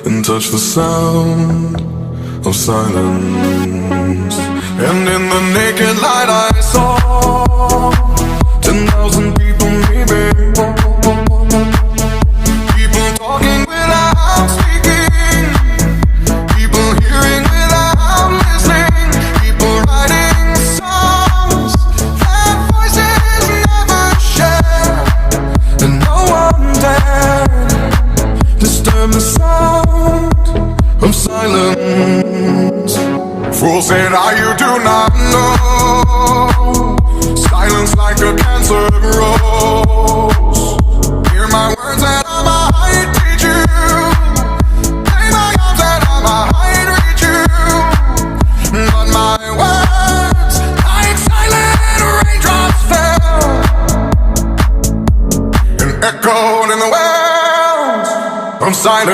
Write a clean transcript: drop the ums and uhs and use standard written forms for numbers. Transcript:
and touch the sound of silence. And in the naked light I saw 10,000 people maybe, people talking without speaking, people hearing without listening, people writing songs that voices never share, and no one dared disturb the sound of silence. Fool said you do not know, silence like a cancer grows. Hear my words and